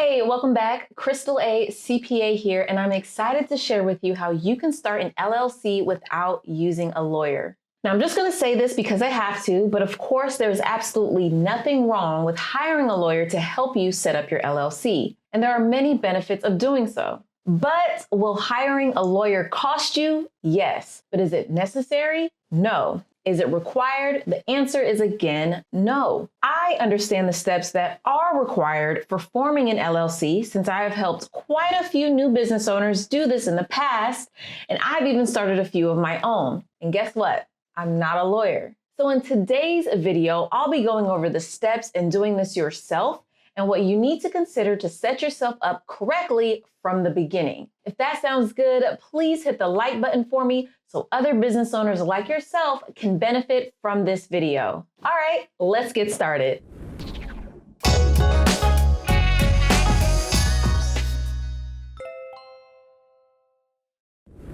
Hey, welcome back. Krystal A, CPA here, and I'm excited to share with you how you can start an LLC without using a lawyer. Now, I'm just going to say this because I have to, but of course, there's absolutely nothing wrong with hiring a lawyer to help you set up your LLC, and there are many benefits of doing so. But will hiring a lawyer cost you? Yes. But is it necessary? No. Is it required? The answer is again, no. I understand the steps that are required for forming an LLC since I have helped quite a few new business owners do this in the past, and I've even started a few of my own. And guess what? I'm not a lawyer. So in today's video, I'll be going over the steps in doing this yourself and what you need to consider to set yourself up correctly from the beginning. If that sounds good, please hit the like button for me so other business owners like yourself can benefit from this video. All right, let's get started.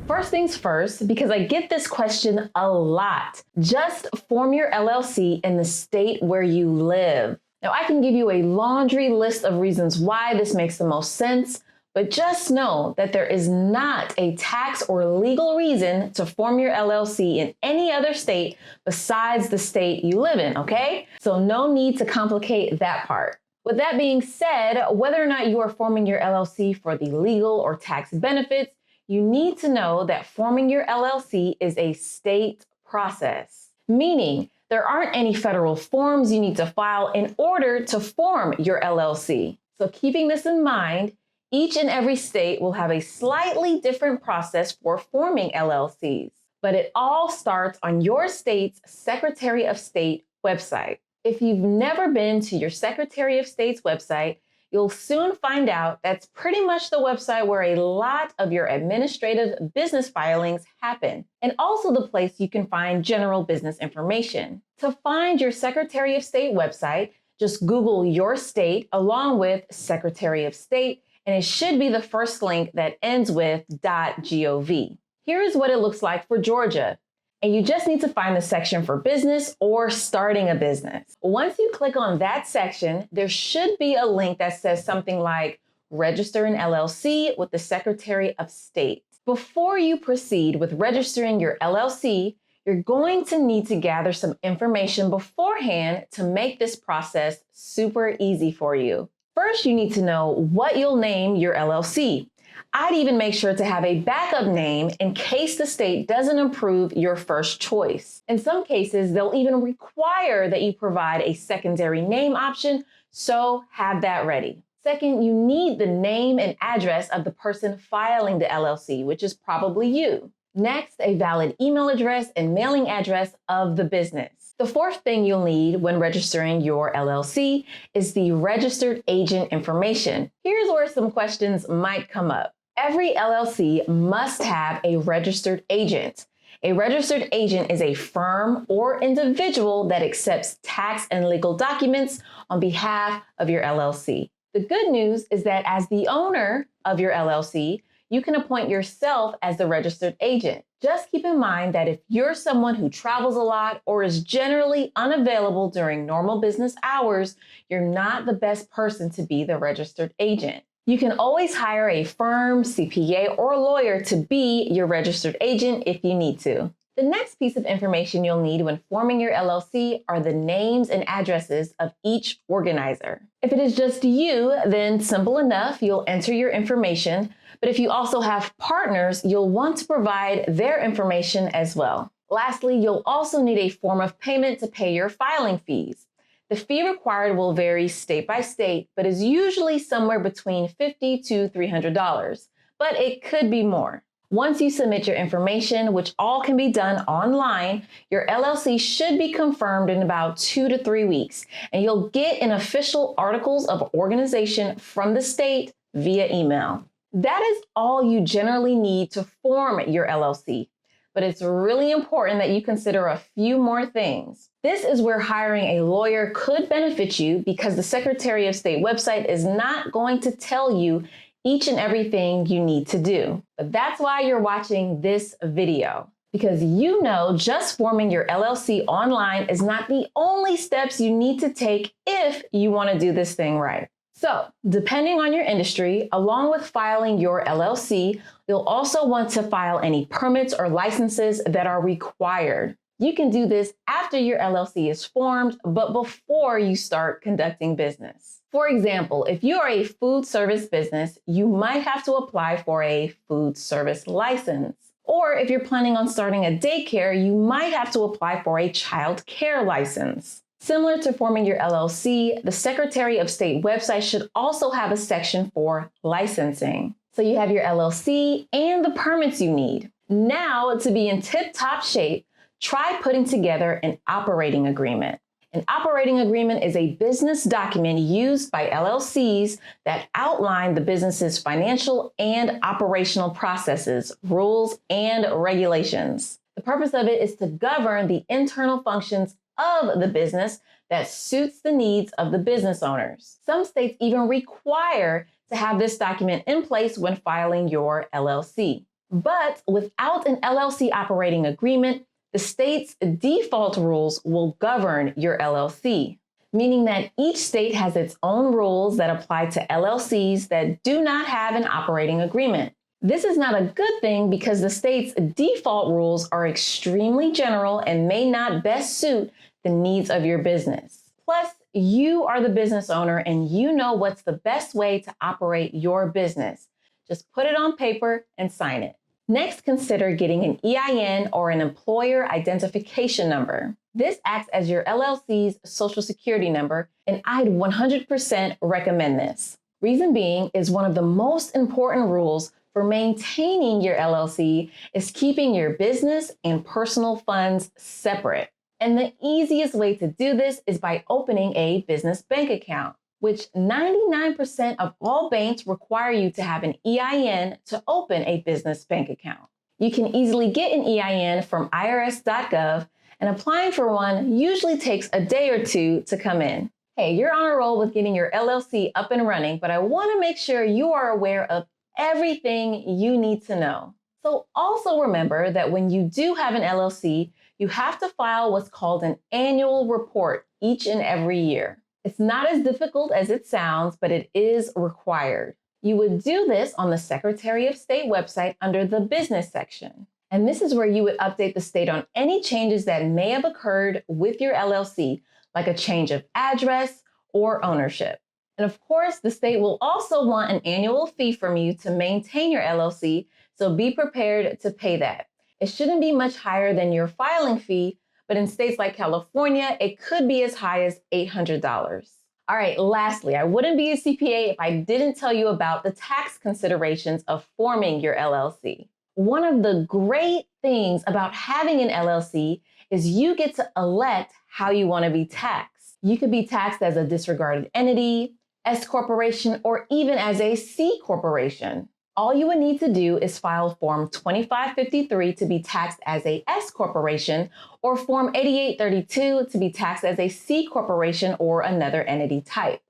First things first, because I get this question a lot, just form your LLC in the state where you live. Now, I can give you a laundry list of reasons why this makes the most sense, but just know that there is not a tax or legal reason to form your LLC in any other state besides the state you live in, okay? So no need to complicate that part. With that being said, whether or not you are forming your LLC for the legal or tax benefits, you need to know that forming your LLC is a state process, meaning there aren't any federal forms you need to file in order to form your LLC. So keeping this in mind, each and every state will have a slightly different process for forming LLCs, but it all starts on your state's Secretary of State website. If you've never been to your Secretary of State's website, you'll soon find out that's pretty much the website where a lot of your administrative business filings happen, and also the place you can find general business information. To find your Secretary of State website, just Google your state along with Secretary of State, and it should be the first link that ends with .gov. Here is what it looks like for Georgia. And you just need to find the section for business or starting a business. Once you click on that section, there should be a link that says something like register an LLC with the Secretary of State. Before you proceed with registering your LLC, you're going to need to gather some information beforehand to make this process super easy for you. First, you need to know what you'll name your LLC. I'd even make sure to have a backup name in case the state doesn't approve your first choice. In some cases, they'll even require that you provide a secondary name option, so have that ready. Second, you need the name and address of the person filing the LLC, which is probably you. Next, a valid email address and mailing address of the business. The fourth thing you'll need when registering your LLC is the registered agent information. Here's where some questions might come up. Every LLC must have a registered agent. A registered agent is a firm or individual that accepts tax and legal documents on behalf of your LLC. The good news is that as the owner of your LLC, you can appoint yourself as the registered agent. Just keep in mind that if you're someone who travels a lot or is generally unavailable during normal business hours, you're not the best person to be the registered agent. You can always hire a firm, CPA, or lawyer to be your registered agent if you need to. The next piece of information you'll need when forming your LLC are the names and addresses of each organizer. If it is just you, then simple enough, you'll enter your information. But if you also have partners, you'll want to provide their information as well. Lastly, you'll also need a form of payment to pay your filing fees. The fee required will vary state by state, but is usually somewhere between $50 to $300, but it could be more. Once you submit your information, which all can be done online, your LLC should be confirmed in about 2 to 3 weeks, and you'll get an official articles of organization from the state via email. That is all you generally need to form your LLC, but it's really important that you consider a few more things. This is where hiring a lawyer could benefit you because the Secretary of State website is not going to tell you each and everything you need to do. But that's why you're watching this video, because you know just forming your LLC online is not the only steps you need to take if you want to do this thing right. So, depending on your industry, along with filing your LLC, you'll also want to file any permits or licenses that are required. You can do this after your LLC is formed, but before you start conducting business. For example, if you are a food service business, you might have to apply for a food service license. Or if you're planning on starting a daycare, you might have to apply for a CHILDCARE license. Similar to forming your LLC, the Secretary of State website should also have a section for licensing. So you have your LLC and the permits you need. Now, to be in tip-top shape, try putting together an operating agreement. An operating agreement is a business document used by LLCs that outline the business's financial and operational processes, rules, and regulations. The purpose of it is to govern the internal functions of the business that suits the needs of the business owners. Some states even require to have this document in place when filing your LLC. But without an LLC operating agreement, the state's default rules will govern your LLC, meaning that each state has its own rules that apply to LLCs that do not have an operating agreement. This is not a good thing because the state's default rules are extremely general and may not best suit the needs of your business. Plus, you are the business owner and you know what's the best way to operate your business. Just put it on paper and sign it. Next, consider getting an EIN or an employer identification number. This acts as your LLC's social security number, and I'd 100% recommend this. Reason being is one of the most important rules for maintaining your LLC is keeping your business and personal funds separate. And the easiest way to do this is by opening a business bank account, which 99% of all banks require you to have an EIN to open a business bank account. You can easily get an EIN from irs.gov, and applying for one usually takes a day or two to come in. Hey, you're on a roll with getting your LLC up and running, but I want to make sure you are aware of everything you need to know. So also remember that when you do have an LLC, you have to file what's called an annual report each and every year. It's not as difficult as it sounds, but it is required. You would do this on the Secretary of State website under the business section. And this is where you would update the state on any changes that may have occurred with your LLC, like a change of address or ownership. And of course, the state will also want an annual fee from you to maintain your LLC, so be prepared to pay that. It shouldn't be much higher than your filing fee, but in states like California, it could be as high as $800. All right, lastly, I wouldn't be a CPA if I didn't tell you about the tax considerations of forming your LLC. One of the great things about having an LLC is you get to elect how you want to be taxed. You could be taxed as a disregarded entity, S corporation, or even as a C corporation. All you would need to do is file Form 2553 to be taxed as a S corporation, or Form 8832 to be taxed as a C corporation or another entity type.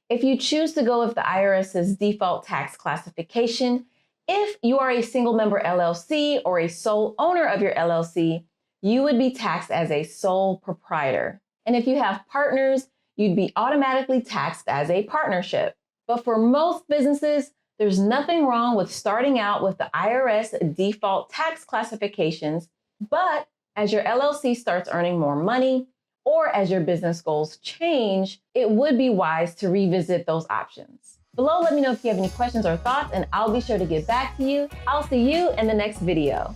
If you choose to go with the IRS's default tax classification, if you are a single member LLC or a sole owner of your LLC, you would be taxed as a sole proprietor. And if you have partners, you'd be automatically taxed as a partnership. But for most businesses, there's nothing wrong with starting out with the IRS default tax classifications, but as your LLC starts earning more money or as your business goals change, it would be wise to revisit those options. Below, let me know if you have any questions or thoughts, and I'll be sure to get back to you. I'll see you in the next video.